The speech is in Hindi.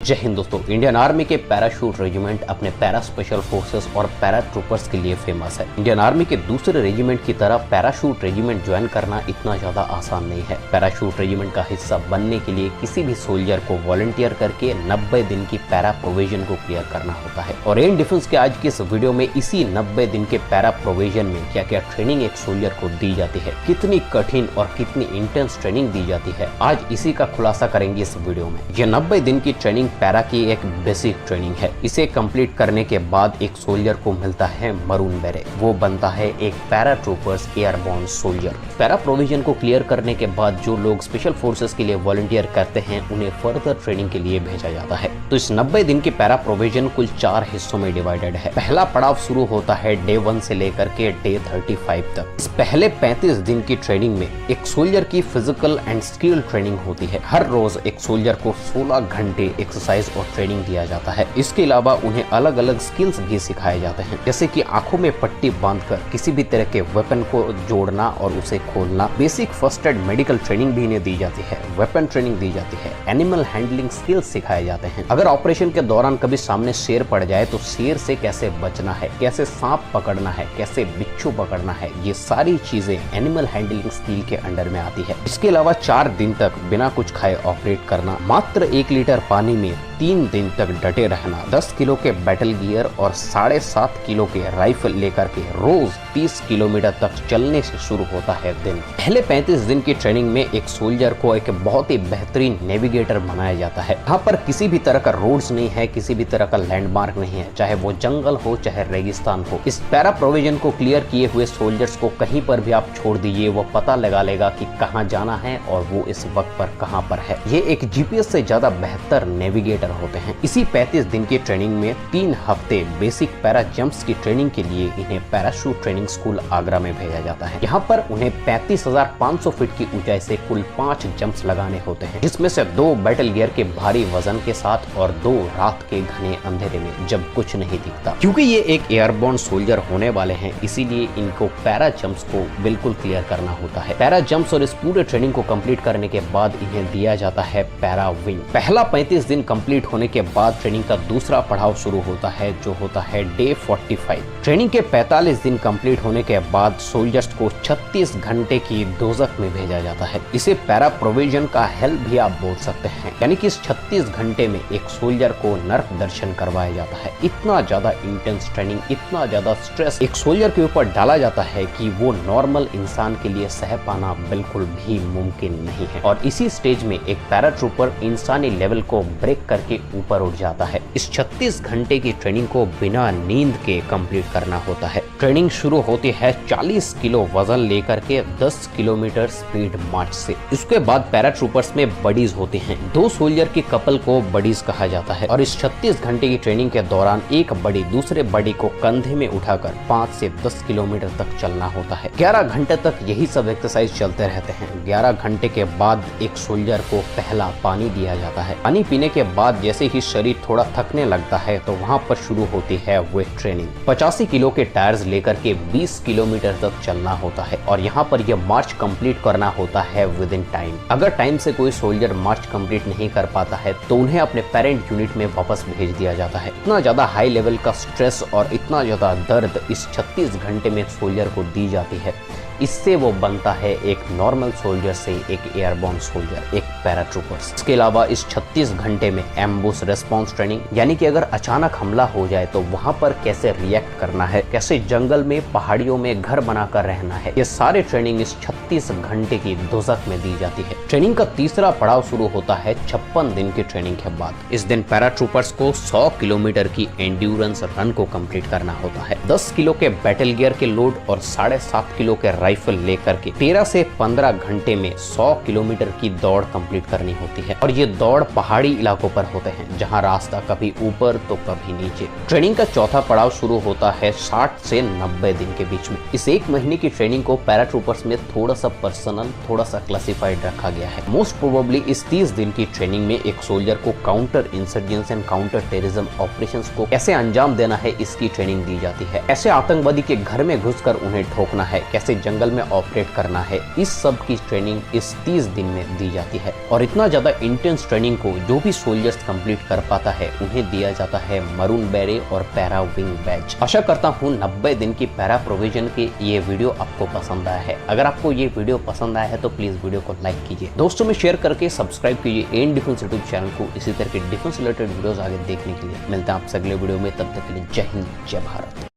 जय हिंद दोस्तों। इंडियन आर्मी के पैराशूट रेजिमेंट अपने पैरा स्पेशल फोर्सेस और पैरा ट्रूपर्स के लिए फेमस है। इंडियन आर्मी के दूसरे रेजिमेंट की तरह पैराशूट रेजिमेंट ज्वाइन करना इतना ज्यादा आसान नहीं है। पैराशूट रेजिमेंट का हिस्सा बनने के लिए किसी भी सोल्जर को वॉलंटियर करके 90 दिन की पैरा प्रोविजन को क्लियर करना होता है। और एयर डिफेंस के आज की इस वीडियो में इसी 90 दिन के पैरा प्रोविजन में क्या क्या ट्रेनिंग एक सोल्जर को दी जाती है, कितनी कठिन और कितनी इंटेंस ट्रेनिंग दी जाती है, आज इसी का खुलासा करेंगे इस वीडियो में। ये 90 दिन की ट्रेनिंग पैरा की एक बेसिक ट्रेनिंग है। इसे कंप्लीट करने के बाद एक सोल्जर को मिलता है मरून बेरेट, वो बनता है एक para troopers airborne soldier. Para provision को क्लियर करने के बाद जो लोग स्पेशल फोर्सेस के लिए वॉलंटियर करते हैं उन्हें फर्दर ट्रेनिंग के लिए भेजा जाता है। तो इस 90 दिन की पैरा प्रोविजन कुल 4 हिस्सों में डिवाइडेड है। पहला पड़ाव शुरू होता है डे 1 से लेकर के डे 35 तक। इस पहले 35 दिन की ट्रेनिंग में एक सोल्जर की फिजिकल एंड स्किल ट्रेनिंग होती है। हर रोज एक सोल्जर को 16 घंटे एक्सरसाइज और ट्रेनिंग दिया जाता है। इसके अलावा उन्हें अलग अलग स्किल्स भी सिखाए जाते हैं, जैसे कि आंखों में पट्टी बांधकर किसी भी तरह के वेपन को जोड़ना और उसे खोलना। Basic first aid medical training भी इन्हें दी जाती है, वेपन ट्रेनिंग दी जाती है, एनिमल हैंडलिंग स्किल्स सिखाए जाते हैं। अगर ऑपरेशन के दौरान कभी सामने शेर पड़ जाए तो शेर से कैसे बचना है, कैसे सांप पकड़ना है, कैसे बिच्छू पकड़ना है, ये सारी चीजें एनिमल हैंडलिंग स्किल के अंडर में आती है। इसके अलावा 4 दिन तक बिना कुछ खाए ऑपरेट करना, मात्र 1 लीटर पानी में 3 दिन तक डटे रहना, 10 किलो के बैटल गियर और 7.5 किलो के राइफल लेकर के रोज 30 किलोमीटर तक चलने से शुरू होता है दिन। पहले 35 दिन की ट्रेनिंग में एक सोल्जर को एक बहुत ही बेहतरीन नेविगेटर बनाया जाता है। यहाँ पर किसी भी तरह का रोड्स नहीं है, किसी भी तरह का लैंडमार्क नहीं है, चाहे वो जंगल हो चाहे रेगिस्तान हो। इस पैरा प्रोविजन को क्लियर किए हुए सोल्जर्स को कहीं पर भी आप छोड़ दीजिए, वो पता लगा लेगा कि कहाँ जाना है और वो इस वक्त पर कहाँ पर है। ये एक जीपीएस से ज्यादा बेहतर नेविगेटर होते हैं। इसी 35 दिन की ट्रेनिंग में 3 हफ्ते बेसिक पैरा जंप्स की ट्रेनिंग के लिए इन्हें पैराशूट ट्रेनिंग स्कूल आगरा में भेजा जाता है। यहाँ पर उन्हें 35,500 फीट की ऊंचाई से कुल 5 जंप्स लगाने होते हैं, जिसमें से 2 बैटल गियर के भारी वजन के साथ और 2 रात के घने अंधेरे में जब कुछ नहीं दिखता। क्योंकि ये एक एयरबोर्न सोल्जर होने वाले हैं, इसीलिए इनको पैरा जंप्स को बिल्कुल क्लियर करना होता है। पैरा जंप्स और इस पूरे ट्रेनिंग को कंप्लीट करने के बाद इन्हें दिया जाता है पैरा विंग। पहला 35 दिन कंप्लीट होने के बाद ट्रेनिंग का दूसरा पड़ाव शुरू होता है, जो होता है डे 45। ट्रेनिंग के 45 दिन कंप्लीट होने के बाद सोल्जर्स को 36 घंटे की दोजख में भेजा जाता है। इसे पैरा प्रोविजन का हेल भी आप बोल सकते हैं। यानी कि इस 36 घंटे में एक सोल्जर को नर्क दर्शन करवाया जाता है। इतना ज्यादा इंटेंस ट्रेनिंग, इतना ज्यादा स्ट्रेस एक सोल्जर के ऊपर डाला जाता है कि वो नॉर्मल इंसान के लिए सह पाना बिल्कुल भी मुमकिन नहीं है। और इसी स्टेज में एक पैरा ट्रूपर इंसानी लेवल को ब्रेक करके ऊपर उठ जाता है। इस 36 घंटे की ट्रेनिंग को बिना नींद के कंप्लीट करना होता है। ट्रेनिंग शुरू होती है 40 किलो वजन लेकर के 10 किलोमीटर स्पीड मार्च से। इसके बाद पैरा ट्रूपर्स में बडीज होते हैं। 2 सोल्जर की कपल को बडीज कहा जाता है। और इस 36 घंटे की ट्रेनिंग के दौरान एक बडी दूसरे बडी को कंधे में उठाकर 5 से 10 किलोमीटर तक चलना होता है। 11 घंटे तक यही सब एक्सरसाइज चलते रहते हैं। 11 घंटे के बाद एक सोल्जर को पहला पानी दिया जाता है। पानी पीने के बाद जैसे ही शरीर थोड़ा थकने लगता है तो वहाँ पर शुरू होती है वेट ट्रेनिंग। 85 किलो के टायर्स लेकर के 20 किलोमीटर तक चलना होता है और यहाँ पर यह मार्च कंप्लीट करना होता है विद इन टाइम। अगर टाइम से कोई सोल्जर मार्च कंप्लीट नहीं कर पाता है तो उन्हें अपने पेरेंट यूनिट में वापस भेज दिया जाता है। इतना ज्यादा हाई लेवल का स्ट्रेस और इतना ज्यादा दर्द इस 36 घंटे में सोल्जर को दी जाती है, इससे वो बनता है एक नॉर्मल सोल्जर से एक एयरबोर्न सोल्जर, एक पैरा ट्रूपर्स। इसके अलावा इस 36 घंटे में एम्बुश रेस्पॉन्स ट्रेनिंग, यानी कि अगर अचानक हमला हो जाए तो वहां पर कैसे रिएक्ट करना है, कैसे जंगल में पहाड़ियों में घर बनाकर रहना है, ये सारे ट्रेनिंग इस 36 घंटे की दोजख में दी जाती है। ट्रेनिंग का तीसरा पड़ाव शुरू होता है 56 दिन की ट्रेनिंग के बाद। इस दिन पैरा ट्रूपर्स को 100 किलोमीटर की एंड्योरेंस रन को कंप्लीट करना होता है। 10 किलो के बैटल गियर के लोड और 7.5 किलो के राइफल लेकर के 13 से 15 घंटे में 100 किलोमीटर की दौड़ कंप्लीट करनी होती है। और ये दौड़ पहाड़ी इलाकों पर होते हैं, जहां रास्ता कभी ऊपर तो कभी नीचे। ट्रेनिंग का चौथा पड़ाव शुरू होता है 60 से 90 दिन के बीच में। इस 1 महीने की ट्रेनिंग को पैरा ट्रूपर्स में थोड़ा सा पर्सनल, थोड़ा सा क्लासिफाइड रखा गया है। मोस्ट प्रोबेबली इस 30 दिन की ट्रेनिंग में एक सोल्जर को counter insurgency and counter terrorism operations को कैसे अंजाम देना है, इसकी ट्रेनिंग दी जाती है। कैसे आतंकवादी के घर में घुसकर उन्हें ठोकना है, कैसे जंगल में ऑपरेट करना है, इस सब की ट्रेनिंग इस 30 दिन में दी जाती है। और इतना ज्यादा इंटेंस ट्रेनिंग को जो भी सोल्जर्स कंप्लीट कर पाता है उन्हें दिया जाता है मरून बेरेट और पैरा विंग बैज। आशा करता हूँ 90 दिन की पैरा प्रोविजन की ये वीडियो आपको पसंद आया है। अगर आपको ये वीडियो पसंद आया है तो प्लीज वीडियो को लाइक कीजिए, दोस्तों में शेयर करके सब्सक्राइब कीजिए एन डिफेंस यूट्यूब चैनल को इसी तरह के डिफेंस रिलेटेड वीडियोस आगे देखने के लिए। मिलते हैं आपसे अगले वीडियो में, तब तक के लिए जय हिंद जय भारत।